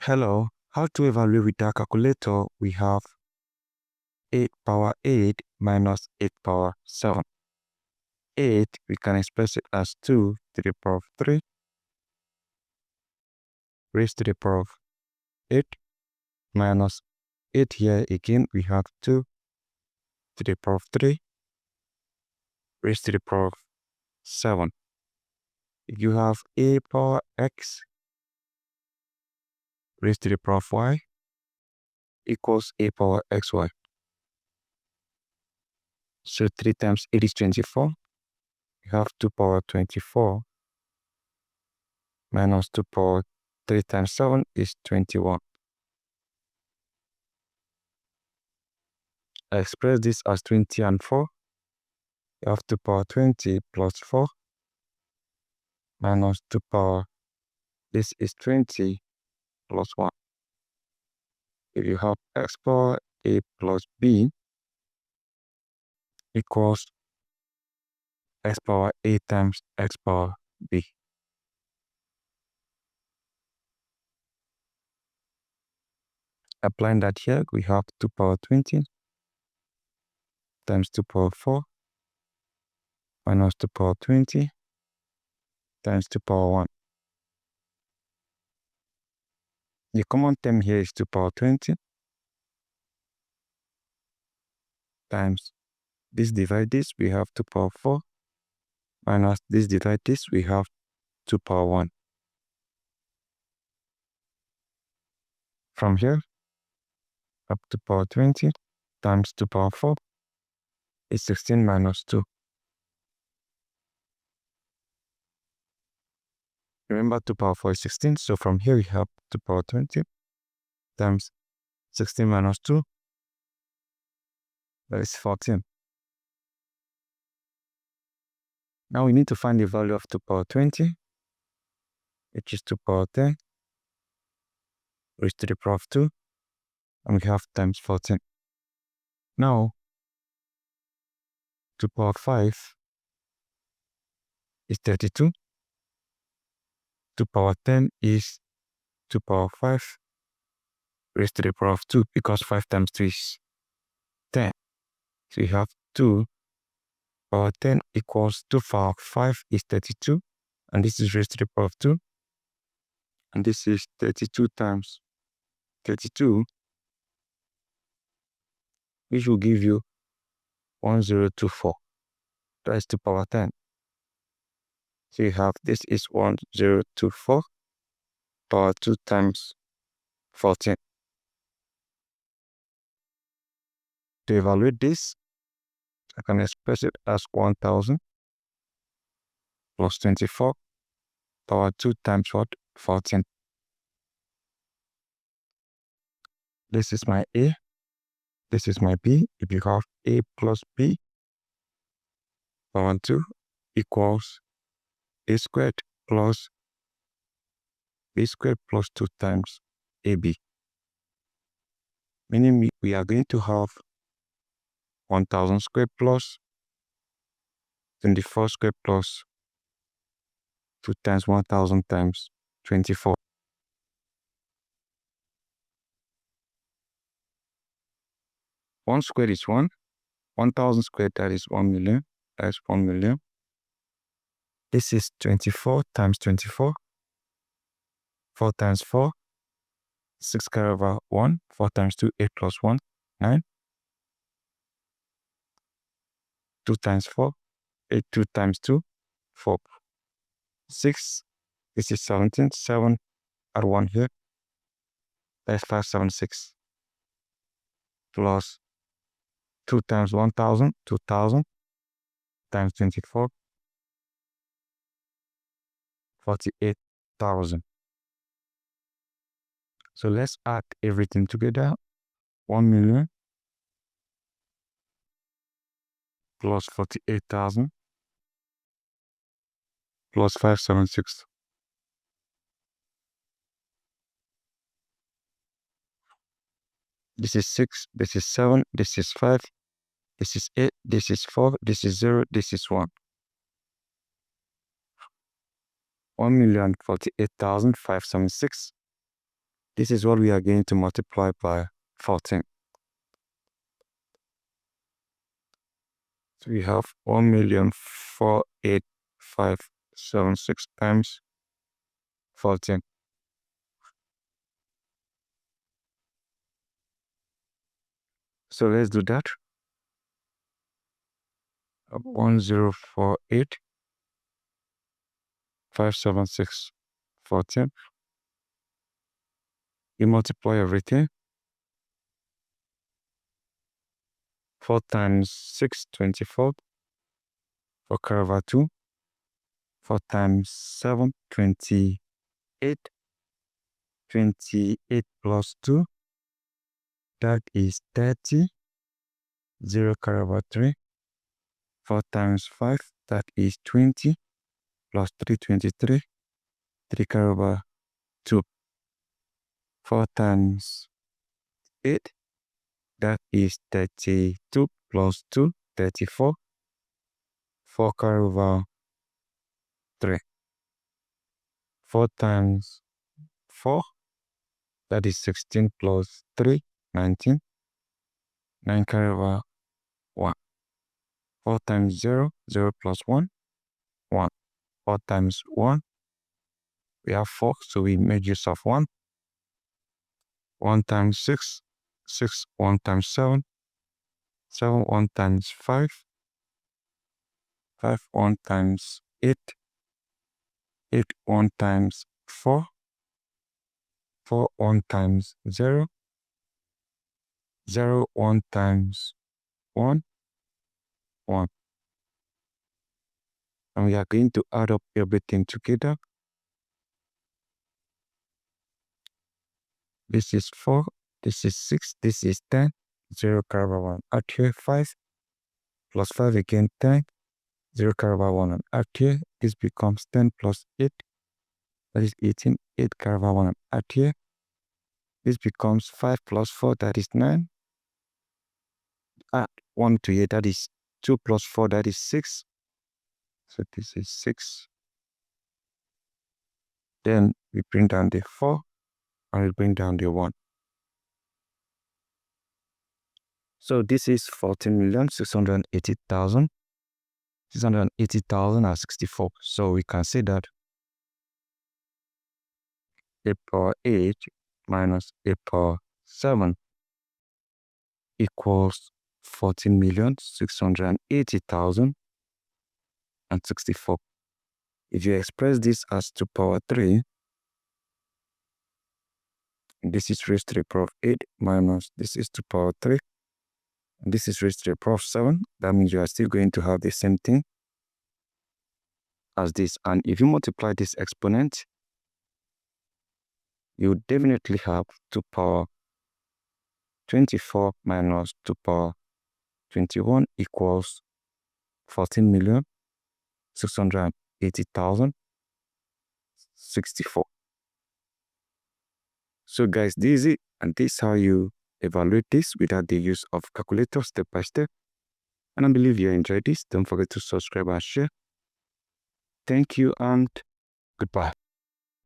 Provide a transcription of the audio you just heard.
Hello, how to evaluate with our calculator? We have 8 power 8 minus 8 power 7. 8, we can express it as 2 to the power of 3 raised to the power of 8 minus 8 here again we have 2 to the power of 3 raised to the power of 7. You have a power x raised to the power of y equals a power xy. So 3 times 8 is 24. You have 2 power 24 minus 2 power 3 times 7 is 21. I express this as 20 and 4. You have 2 power 20 plus 4 minus 2 power. This is 20 plus 1. If you have x power a plus b equals x power a times x power b. Applying that here, we have 2 power 20 times 2 power 4 minus 2 power 20 times 2 power 1. The common term here is 2 power 20 times this divide this, we have 2 power 4 minus this divide this, we have 2 power 1. From here, up to power 20 times 2 power 4 is 16 minus 2. Remember 2 power 4 is 16, so from here we have 2 power 20 times 16 minus 2, that is 14. Now we need to find the value of 2 power 20, which is 2 power 10 raised to the power of 2, and we have times 14. Now, 2 power 5 is 32. 2 power 10 is 2 power 5 raised to the power of 2, because 5 times 2 is 10. So you have 2 power 10 equals 2 power 5 is 32, and this is raised to the power of 2. And this is 32 times 32, which will give you 1024. That is 2 power 10. So you have this is 1024 power 2 times 14. To evaluate this, I can express it as 1000 plus 24 power 2 times what? 14. This is my A. This is my B. If you have A plus B power 2 equals A squared plus B squared plus 2 times AB. Meaning we are going to have 1000 squared plus 24 squared plus 2 times 1000 times 24. One squared is 1. 1000 squared, that is 1 million. That is 1 million. This is 24 times 24. 4 times 4. 6 carry over 1. 4 times 2, 8 plus 1, 9. 2 times 4. 8, 2 times 2, 4. 6. This is 17. 7 add 1 here. That's 576. Plus 2 times 1000, 2000 times 24, 48,000. So let's add everything together. 1 million plus 48,000 plus 576. This is 6, this is 7, this is 5, this is 8, this is 4, this is 0, this is 1. 1,048,576 This is what we are going to multiply by 14. So we have 1,004,856 times 14. So let's do that. 1,048,576 14. You multiply everything. 4 times 6, 24. 4 carry over 2. 4 times 7, 28. 28 plus 2. That is 30. 0 carry over 3. 4 times 5. That is 20. Plus 3, 23. 3 carry over 2. 4 times 8. That is 32 plus 2, 34. 4 carry over 3. 4 times 4. That is 16 plus 3, 19. 9 carry over 1. 4 times 0, 0 plus 1, 1. 4 times 1. We have 4, so we made use of 1. 1 times 6, 6, 1 times 7, 7, 1 times 5, 5, 1 times 8, 8, 1 times 4, 4, 1 times 0, 0, 1 times 1, 1. And we are going to add up everything together. This is 4, this is 6, this is 10, 0 carry over 1. Add here 5, plus 5 again 10, 0 carry over 1. And add here, this becomes 10 plus 8, that is 18, 8 carry over 1. And add here, this becomes 5 plus 4, that is 9. Add 1 to 8, that is 2 plus 4, that is 6. So this is 6. Then we bring down the 4, and we bring down the 1. So this is 14,680,680,064. So we can say that a power 8 minus a power 7 equals 14,680,064. If you express this as 2 power 3, this is raised to the power of 8 minus this is 2 power 3. And this is raised to the power of 7. That means you are still going to have the same thing as this. And if you multiply this exponent, you definitely have 2 power 24 minus 2 power 21 equals 14,680,064. So guys, this is it, and this is how you evaluate this without the use of calculator step by step. And I believe you enjoyed this. Don't forget to subscribe and share. Thank you and goodbye.